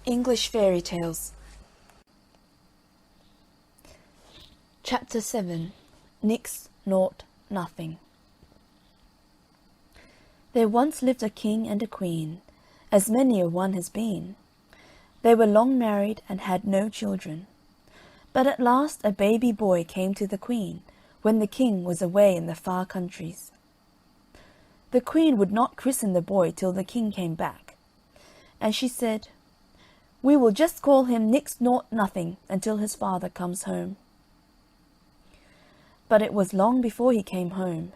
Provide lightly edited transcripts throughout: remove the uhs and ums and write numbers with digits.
English Fairy Tales. Chapter 7. Nix, Nought, Nothing. There once lived a king and a queen, as many a one has been. They were long married and had no children. But at last a baby boy came to the queen, when the king was away in the far countries. The queen would not christen the boy till the king came back, and she said, "We will just call him Nix Nought Nothing until his father comes home." But it was long before he came home,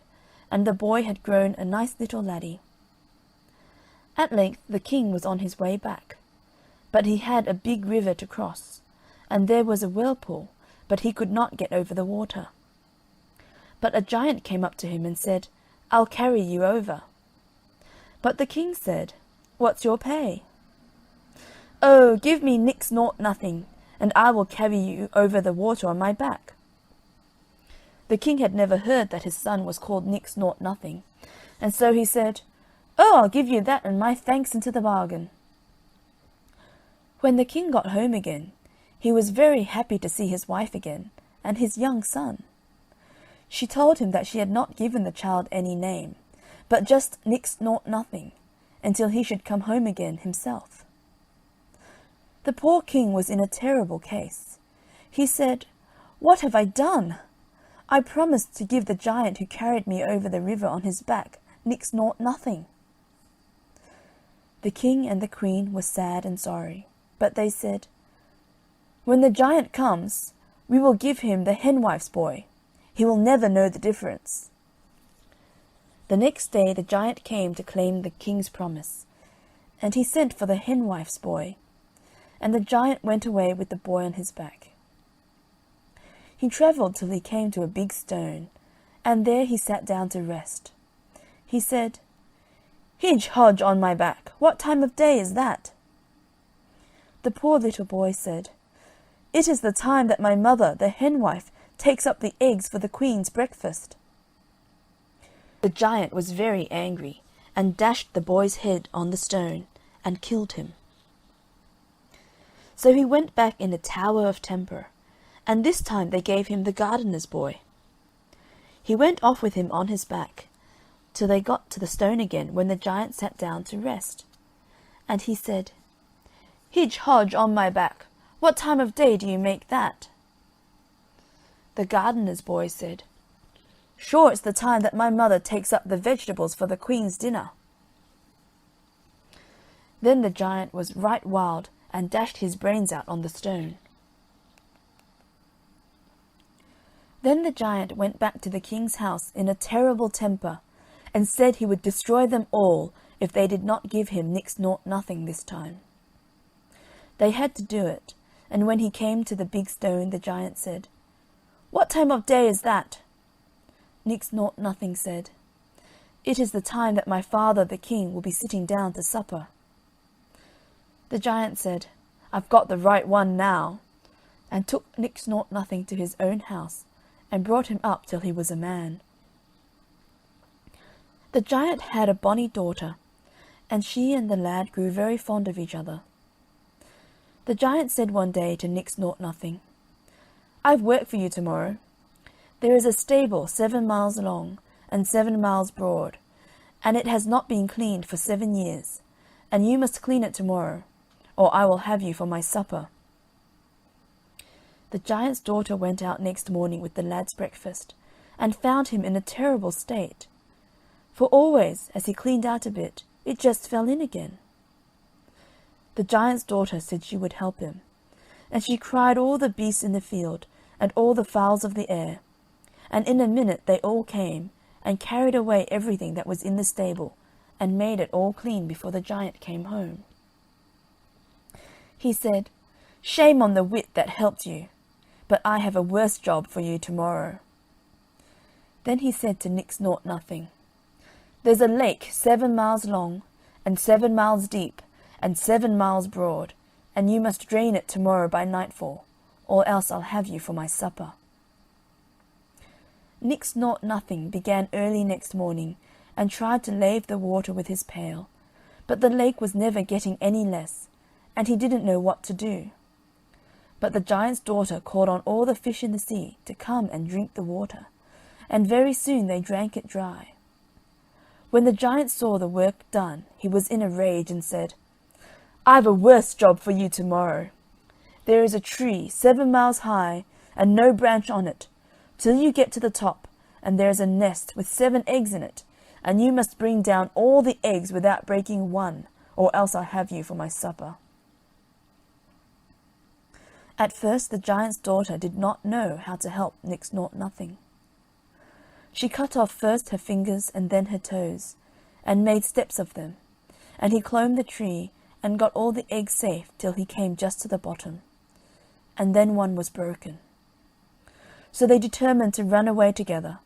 and the boy had grown a nice little laddie. At length the king was on his way back, but he had a big river to cross, and there was a whirlpool, but he could not get over the water. But a giant came up to him and said, "I'll carry you over." But the king said, "What's your pay?" "Oh, give me Nix Nought Nothing, and I will carry you over the water on my back." The king had never heard that his son was called Nix Nought Nothing, and so he said, "Oh, I'll give you that and my thanks into the bargain." When the king got home again, he was very happy to see his wife again, and his young son. She told him that she had not given the child any name, but just Nix Nought Nothing, until he should come home again himself. The poor king was in a terrible case. He said, "What have I done? I promised to give the giant who carried me over the river on his back Nix Nought Nothing." The king and the queen were sad and sorry, but they said, "When the giant comes, we will give him the henwife's boy. He will never know the difference." The next day the giant came to claim the king's promise, and he sent for the henwife's boy, and the giant went away with the boy on his back. He travelled till he came to a big stone, and there he sat down to rest. He said, "Hidge Hodge on my back, what time of day is that?" The poor little boy said, "It is the time that my mother, the henwife, takes up the eggs for the queen's breakfast." The giant was very angry, and dashed the boy's head on the stone, and killed him. So he went back in a tower of temper, and this time they gave him the gardener's boy. He went off with him on his back, till they got to the stone again, when the giant sat down to rest. And he said, "Hidge Hodge on my back, what time of day do you make that?" The gardener's boy said, "Sure it's the time that my mother takes up the vegetables for the queen's dinner." Then the giant was right wild, and dashed his brains out on the stone. Then the giant went back to the king's house in a terrible temper, and said he would destroy them all if they did not give him Nix Nought Nothing this time. They had to do it, and when he came to the big stone, the giant said, "What time of day is that?" Nix Nought Nothing said, "It is the time that my father the king will be sitting down to supper." The giant said, "I've got the right one now," and took Nix Nought Nothing to his own house, and brought him up till he was a man. The giant had a bonny daughter, and she and the lad grew very fond of each other. The giant said one day to Nix Nought Nothing, "I've work for you tomorrow. There is a stable 7 miles long and 7 miles broad, and it has not been cleaned for 7 years, and you must clean it tomorrow, or I will have you for my supper." The giant's daughter went out next morning with the lad's breakfast, and found him in a terrible state, for always, as he cleaned out a bit, it just fell in again. The giant's daughter said she would help him, and she cried all the beasts in the field, and all the fowls of the air, and in a minute they all came, and carried away everything that was in the stable, and made it all clean before the giant came home. He said, "Shame on the wit that helped you, but I have a worse job for you tomorrow." Then he said to Nix Nought Nothing, "There's a lake 7 miles long, and 7 miles deep, and 7 miles broad, and you must drain it tomorrow by nightfall, or else I'll have you for my supper." Nix Nought Nothing began early next morning, and tried to lave the water with his pail, but the lake was never getting any less, and he didn't know what to do. But the giant's daughter called on all the fish in the sea to come and drink the water, and very soon they drank it dry. When the giant saw the work done, he was in a rage and said, "I've a worse job for you tomorrow. There is a tree 7 miles high and no branch on it, till you get to the top, and there is a nest with 7 eggs in it, and you must bring down all the eggs without breaking one, or else I'll have you for my supper." At first the giant's daughter did not know how to help Nix Nought Nothing. She cut off first her fingers and then her toes, and made steps of them, and he clomb the tree and got all the eggs safe till he came just to the bottom, and then one was broken. So they determined to run away together,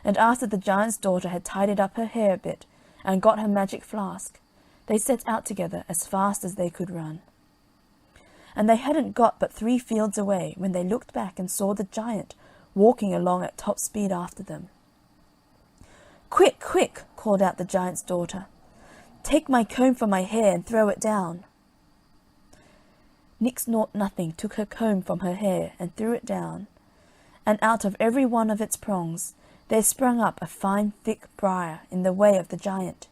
and after the giant's daughter had tidied up her hair a bit and got her magic flask, they set out together as fast as they could run. And they hadn't got but 3 fields away when they looked back and saw the giant walking along at top speed after them. "Quick, quick!" called out the giant's daughter. "Take my comb from my hair and throw it down." Nix Nought Nothing took her comb from her hair and threw it down, and out of every one of its prongs there sprung up a fine thick briar in the way of the giant.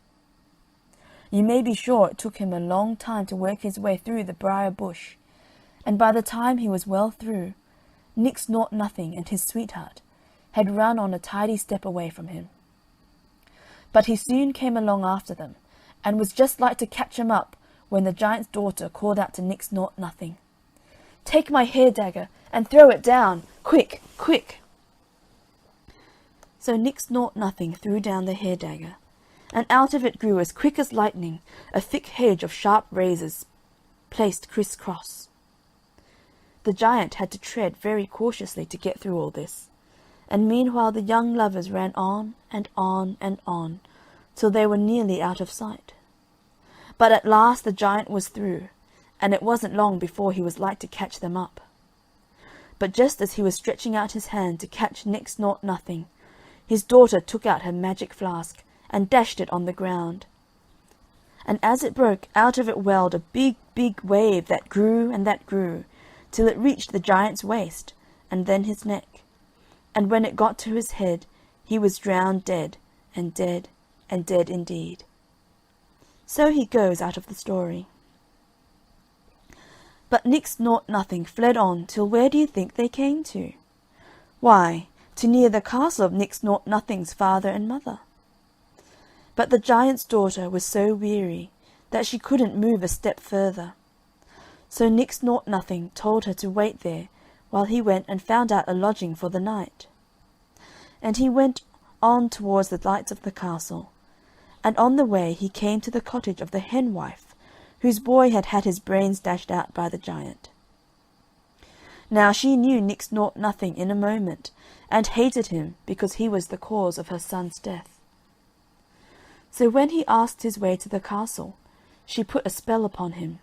You may be sure it took him a long time to work his way through the briar bush, and by the time he was well through, Nix Nought Nothing and his sweetheart had run on a tidy step away from him. But he soon came along after them, and was just like to catch him up when the giant's daughter called out to Nix Nought Nothing, "Take my hair dagger and throw it down, quick, quick!" So Nix Nought Nothing threw down the hair dagger, and out of it grew as quick as lightning a thick hedge of sharp razors placed criss-cross. The giant had to tread very cautiously to get through all this, and meanwhile the young lovers ran on and on and on, till they were nearly out of sight. But at last the giant was through, and it wasn't long before he was like to catch them up. But just as he was stretching out his hand to catch Nix Nought Nothing, his daughter took out her magic flask and dashed it on the ground. And as it broke, out of it welled a big, big wave that grew and that grew, till it reached the giant's waist, and then his neck. And when it got to his head, he was drowned dead, and dead, and dead indeed. So he goes out of the story. But Nix Nought Nothing fled on till where do you think they came to? Why, to near the castle of Nix Nought Nothing's father and mother. But the giant's daughter was so weary that she couldn't move a step further. So Nix Nought Nothing told her to wait there while he went and found out a lodging for the night. And he went on towards the lights of the castle, and on the way he came to the cottage of the henwife, whose boy had had his brains dashed out by the giant. Now she knew Nix Nought Nothing in a moment, and hated him because he was the cause of her son's death. So when he asked his way to the castle, she put a spell upon him,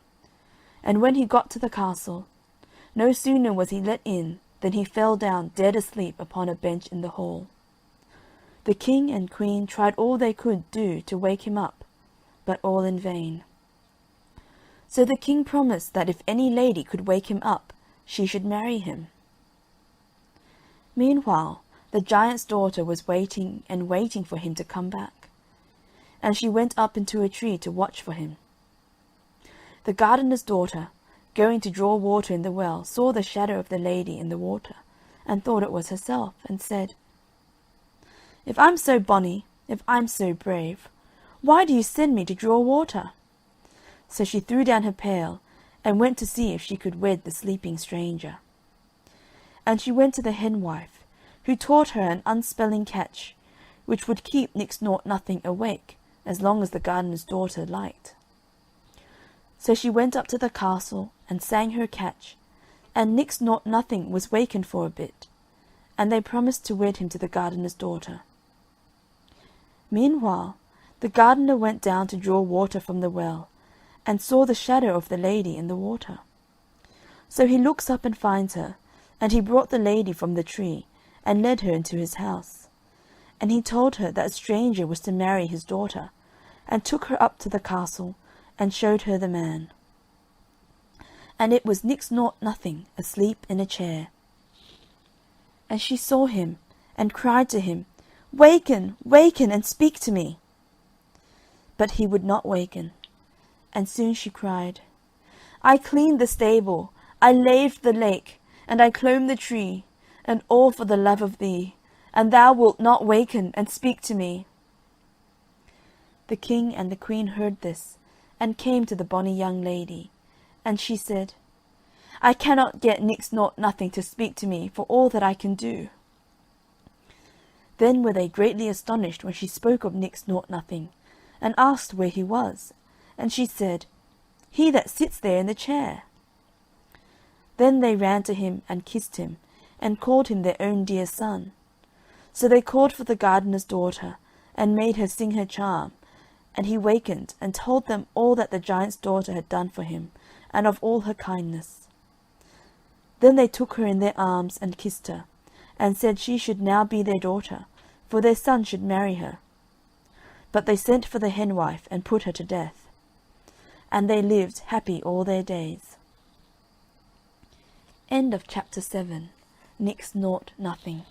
and when he got to the castle, no sooner was he let in than he fell down dead asleep upon a bench in the hall. The king and queen tried all they could do to wake him up, but all in vain. So the king promised that if any lady could wake him up, she should marry him. Meanwhile, the giant's daughter was waiting and waiting for him to come back, and she went up into a tree to watch for him. The gardener's daughter, going to draw water in the well, saw the shadow of the lady in the water, and thought it was herself, and said, "If I'm so bonny, if I'm so brave, why do you send me to draw water?" So she threw down her pail, and went to see if she could wed the sleeping stranger. And she went to the henwife, who taught her an unspelling catch, which would keep Nix Nought Nothing awake as long as the gardener's daughter liked. So she went up to the castle and sang her catch, and Nix Nought Nothing was wakened for a bit, and they promised to wed him to the gardener's daughter. Meanwhile, the gardener went down to draw water from the well, and saw the shadow of the lady in the water. So he looks up and finds her, and he brought the lady from the tree, and led her into his house. And he told her that a stranger was to marry his daughter, and took her up to the castle, and showed her the man. and it was Nix Nought Nothing asleep in a chair. And she saw him, and cried to him, "Waken, waken, and speak to me." But he would not waken, and soon she cried, "I cleaned the stable, I laved the lake, and I clomb the tree, and all for the love of thee, and thou wilt not waken and speak to me." The king and the queen heard this, and came to the bonny young lady, and she said, "I cannot get Nix Nought Nothing to speak to me for all that I can do." Then were they greatly astonished when she spoke of Nix Nought Nothing, and asked where he was, and she said, "He that sits there in the chair." Then they ran to him and kissed him, and called him their own dear son. So they called for the gardener's daughter, and made her sing her charm, and he wakened, and told them all that the giant's daughter had done for him, and of all her kindness. Then they took her in their arms, and kissed her, and said she should now be their daughter, for their son should marry her. But they sent for the henwife, and put her to death. And they lived happy all their days. End of chapter 7. Nix Nought Nothing.